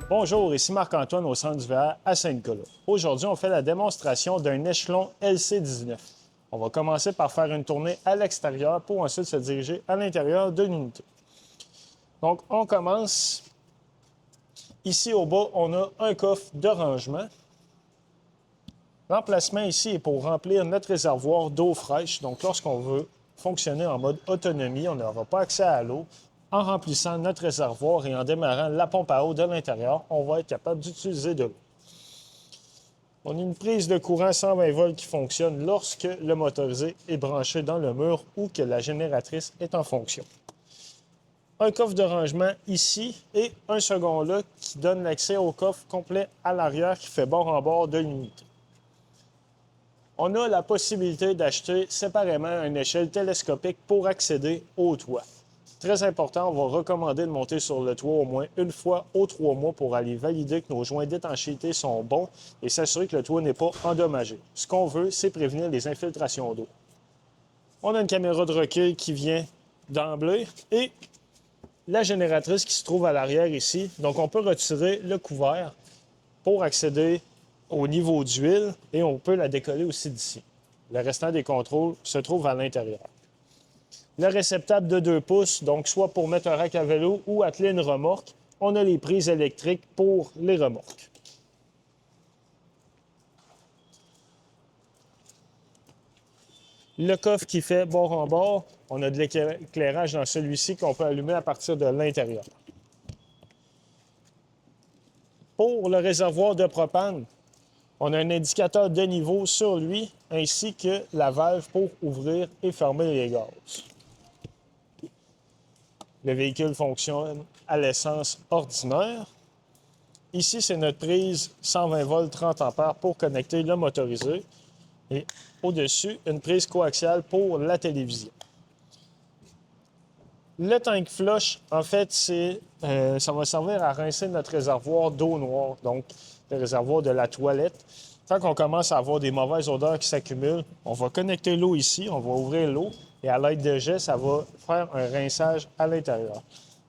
Bonjour, ici Marc-Antoine au Centre du VR à Saint-Nicolas. Aujourd'hui, on fait la démonstration d'un échelon LC19. On va commencer par faire une tournée à l'extérieur pour ensuite se diriger à l'intérieur de l'unité. Donc, on commence. Ici au bas, on a un coffre de rangement. L'emplacement ici est pour remplir notre réservoir d'eau fraîche. Donc, lorsqu'on veut fonctionner en mode autonomie, on n'aura pas accès à l'eau. En remplissant notre réservoir et en démarrant la pompe à eau de l'intérieur, on va être capable d'utiliser de l'eau. On a une prise de courant 120 volts qui fonctionne lorsque le motorisé est branché dans le mur ou que la génératrice est en fonction. Un coffre de rangement ici et un second là qui donne l'accès au coffre complet à l'arrière qui fait bord en bord de l'unité. On a la possibilité d'acheter séparément une échelle télescopique pour accéder au toit. Très important, on va recommander de monter sur le toit au moins une fois aux 3 mois pour aller valider que nos joints d'étanchéité sont bons et s'assurer que le toit n'est pas endommagé. Ce qu'on veut, c'est prévenir les infiltrations d'eau. On a une caméra de recul qui vient d'emblée et la génératrice qui se trouve à l'arrière ici. Donc, on peut retirer le couvert pour accéder au niveau d'huile et on peut la décoller aussi d'ici. Le restant des contrôles se trouve à l'intérieur. Le réceptacle de 2 pouces, donc soit pour mettre un rack à vélo ou atteler une remorque. On a les prises électriques pour les remorques. Le coffre qui fait bord en bord, on a de l'éclairage dans celui-ci qu'on peut allumer à partir de l'intérieur. Pour le réservoir de propane, on a un indicateur de niveau sur lui ainsi que la valve pour ouvrir et fermer les gaz. Le véhicule fonctionne à l'essence ordinaire. Ici, c'est notre prise 120 volts 30 ampères pour connecter le motorisé. Et au-dessus, une prise coaxiale pour la télévision. Le tank flush, en fait, ça va servir à rincer notre réservoir d'eau noire, donc le réservoir de la toilette. Quand on commence à avoir des mauvaises odeurs qui s'accumulent, on va connecter l'eau ici, on va ouvrir l'eau et à l'aide de jet, ça va faire un rinçage à l'intérieur.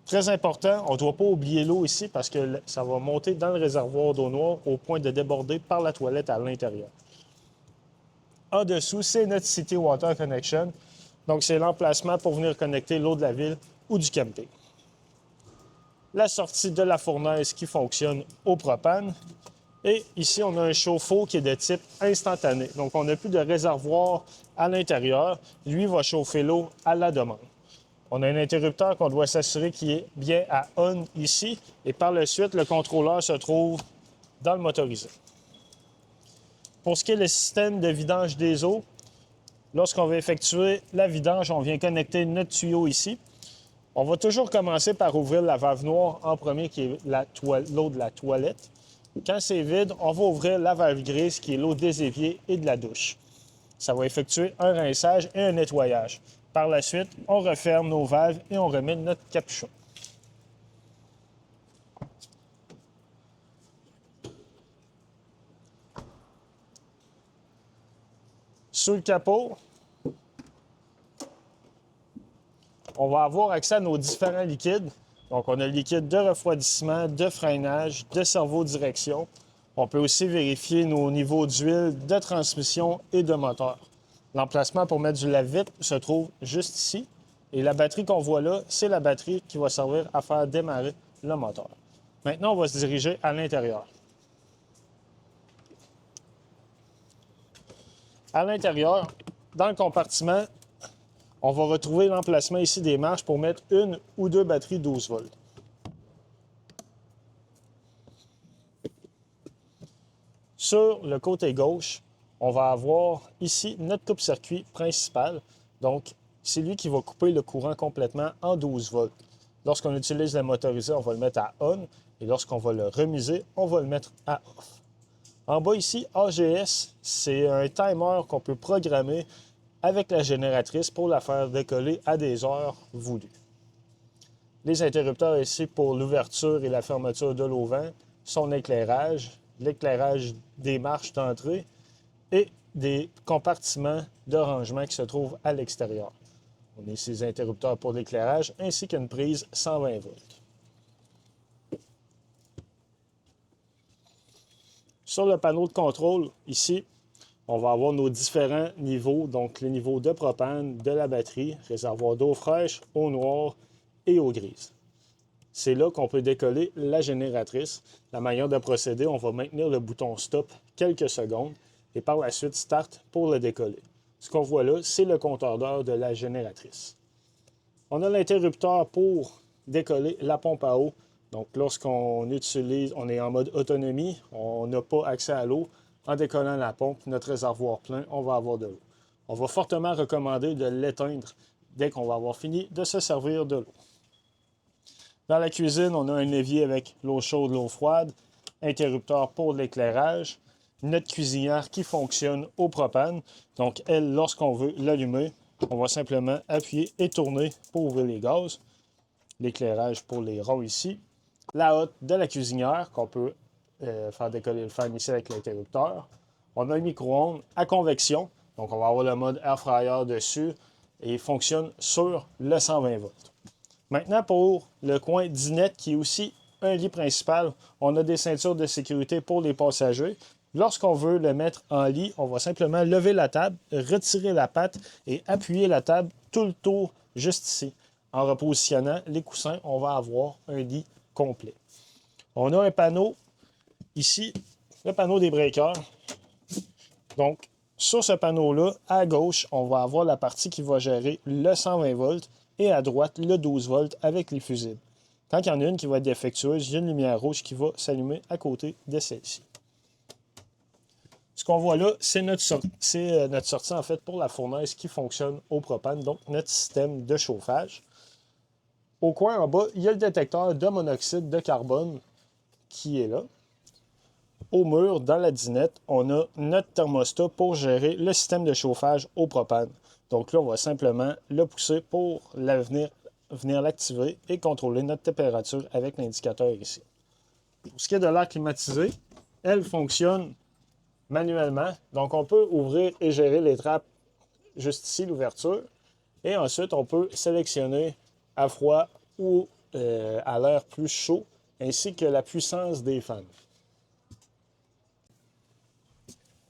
Très important, on ne doit pas oublier l'eau ici parce que ça va monter dans le réservoir d'eau noire au point de déborder par la toilette à l'intérieur. En dessous, c'est notre City Water Connection. Donc, c'est l'emplacement pour venir connecter l'eau de la ville ou du camping. La sortie de la fournaise qui fonctionne au propane. Et ici, on a un chauffe-eau qui est de type instantané. Donc, on n'a plus de réservoir à l'intérieur. Lui va chauffer l'eau à la demande. On a un interrupteur qu'on doit s'assurer qu'il est bien à on ici. Et par la suite, le contrôleur se trouve dans le motorisé. Pour ce qui est le système de vidange des eaux, lorsqu'on va effectuer la vidange, on vient connecter notre tuyau ici. On va toujours commencer par ouvrir la valve noire en premier, qui est l'eau de la toilette. Quand c'est vide, on va ouvrir la valve grise, qui est l'eau des éviers et de la douche. Ça va effectuer un rinçage et un nettoyage. Par la suite, on referme nos valves et on remet notre capuchon. Sous le capot, on va avoir accès à nos différents liquides. Donc, on a le liquide de refroidissement, de freinage, de servo-direction. On peut aussi vérifier nos niveaux d'huile, de transmission et de moteur. L'emplacement pour mettre du lave-vitre se trouve juste ici. Et la batterie qu'on voit là, c'est la batterie qui va servir à faire démarrer le moteur. Maintenant, on va se diriger à l'intérieur. À l'intérieur, dans le compartiment, on va retrouver l'emplacement ici des marches pour mettre une ou deux batteries 12 volts. Sur le côté gauche, on va avoir ici notre coupe-circuit principal. Donc, c'est lui qui va couper le courant complètement en 12 volts. Lorsqu'on utilise le motorisé, on va le mettre à on. Et lorsqu'on va le remiser, on va le mettre à off. En bas ici, AGS, c'est un timer qu'on peut programmer avec la génératrice pour la faire décoller à des heures voulues. Les interrupteurs ici pour l'ouverture et la fermeture de l'auvent, son éclairage, l'éclairage des marches d'entrée et des compartiments de rangement qui se trouvent à l'extérieur. On a ces interrupteurs pour l'éclairage ainsi qu'une prise 120 volts. Sur le panneau de contrôle, ici, on va avoir nos différents niveaux, donc les niveaux de propane, de la batterie, réservoir d'eau fraîche, eau noire et eau grise. C'est là qu'on peut décoller la génératrice. La manière de procéder, on va maintenir le bouton stop quelques secondes et par la suite start pour le décoller. Ce qu'on voit là, c'est le compteur d'heure de la génératrice. On a l'interrupteur pour décoller la pompe à eau. Donc lorsqu'on utilise, on est en mode autonomie, on n'a pas accès à l'eau. En décollant la pompe, notre réservoir plein, on va avoir de l'eau. On va fortement recommander de l'éteindre dès qu'on va avoir fini de se servir de l'eau. Dans la cuisine, on a un évier avec l'eau chaude, l'eau froide, interrupteur pour l'éclairage, notre cuisinière qui fonctionne au propane. Donc elle, lorsqu'on veut l'allumer, on va simplement appuyer et tourner pour ouvrir les gaz. L'éclairage pour les ronds ici. La hotte de la cuisinière qu'on peut faire décoller le fan ici avec l'interrupteur. On a un micro-ondes à convection. Donc, on va avoir le mode air fryer dessus et il fonctionne sur le 120 volts. Maintenant, pour le coin dinette qui est aussi un lit principal, on a des ceintures de sécurité pour les passagers. Lorsqu'on veut le mettre en lit, on va simplement lever la table, retirer la patte et appuyer la table tout le tour juste ici. En repositionnant les coussins, on va avoir un lit complet. On a un panneau ici, le panneau des breakers. Donc, sur ce panneau-là, à gauche, on va avoir la partie qui va gérer le 120 volts et à droite, le 12 volts avec les fusibles. Quand il y en a une qui va être défectueuse, il y a une lumière rouge qui va s'allumer à côté de celle-ci. Ce qu'on voit là, c'est notre sortie en fait pour la fournaise qui fonctionne au propane, donc notre système de chauffage. Au coin en bas, il y a le détecteur de monoxyde de carbone qui est là. Au mur, dans la dinette, on a notre thermostat pour gérer le système de chauffage au propane. Donc là, on va simplement le pousser pour venir l'activer et contrôler notre température avec l'indicateur ici. Pour ce qui est de l'air climatisé, elle fonctionne manuellement. Donc on peut ouvrir et gérer les trappes juste ici, l'ouverture. Et ensuite, on peut sélectionner à froid ou à l'air plus chaud, ainsi que la puissance des fans.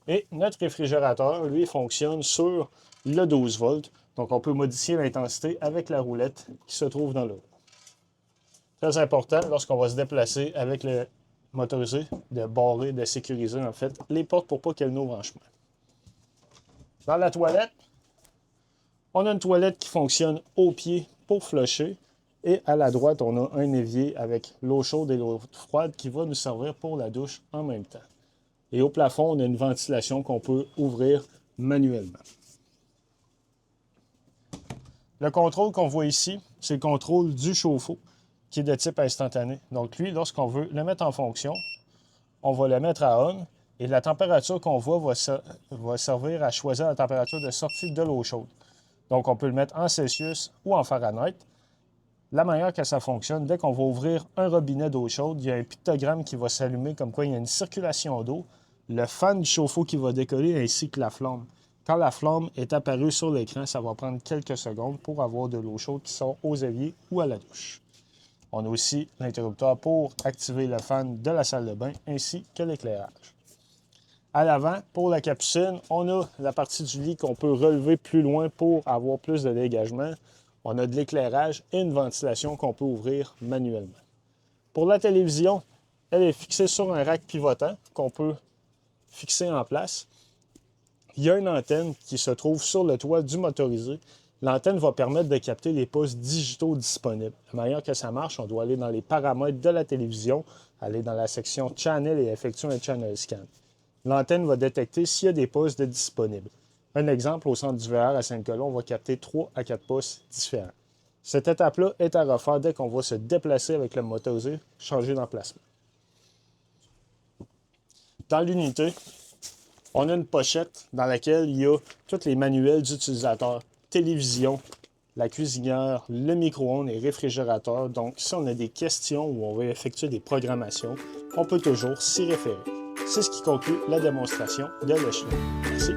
Et notre réfrigérateur, lui, fonctionne sur le 12 volts. Donc, on peut modifier l'intensité avec la roulette qui se trouve dans le haut. Très important, lorsqu'on va se déplacer avec le motorisé, de barrer, de sécuriser, en fait, les portes pour pas qu'elles n'ouvrent en chemin. Dans la toilette, on a une toilette qui fonctionne au pied pour flusher. Et à la droite, on a un évier avec l'eau chaude et l'eau froide qui va nous servir pour la douche en même temps. Et au plafond, on a une ventilation qu'on peut ouvrir manuellement. Le contrôle qu'on voit ici, c'est le contrôle du chauffe-eau qui est de type instantané. Donc lui, lorsqu'on veut le mettre en fonction, on va le mettre à on et la température qu'on voit va servir à choisir la température de sortie de l'eau chaude. Donc on peut le mettre en Celsius ou en Fahrenheit. La manière que ça fonctionne, dès qu'on va ouvrir un robinet d'eau chaude, il y a un pictogramme qui va s'allumer comme quoi il y a une circulation d'eau, le fan du chauffe-eau qui va décoller ainsi que la flamme. Quand la flamme est apparue sur l'écran, ça va prendre quelques secondes pour avoir de l'eau chaude qui sort aux éviers ou à la douche. On a aussi l'interrupteur pour activer le fan de la salle de bain ainsi que l'éclairage. À l'avant, pour la capucine, on a la partie du lit qu'on peut relever plus loin pour avoir plus de dégagement. On a de l'éclairage et une ventilation qu'on peut ouvrir manuellement. Pour la télévision, elle est fixée sur un rack pivotant qu'on peut fixer en place. Il y a une antenne qui se trouve sur le toit du motorisé. L'antenne va permettre de capter les postes digitaux disponibles. La manière que ça marche, on doit aller dans les paramètres de la télévision, aller dans la section Channel et effectuer un Channel Scan. L'antenne va détecter s'il y a des postes disponibles. Un exemple, au centre du VR à Sainte-Colombe, on va capter 3 à 4 postes différents. Cette étape-là est à refaire dès qu'on va se déplacer avec le motorisé, changer d'emplacement. Dans l'unité, on a une pochette dans laquelle il y a tous les manuels d'utilisateurs, télévision, la cuisinière, le micro-ondes et réfrigérateur. Donc, si on a des questions ou on veut effectuer des programmations, on peut toujours s'y référer. C'est ce qui conclut la démonstration de l'échelon. Merci.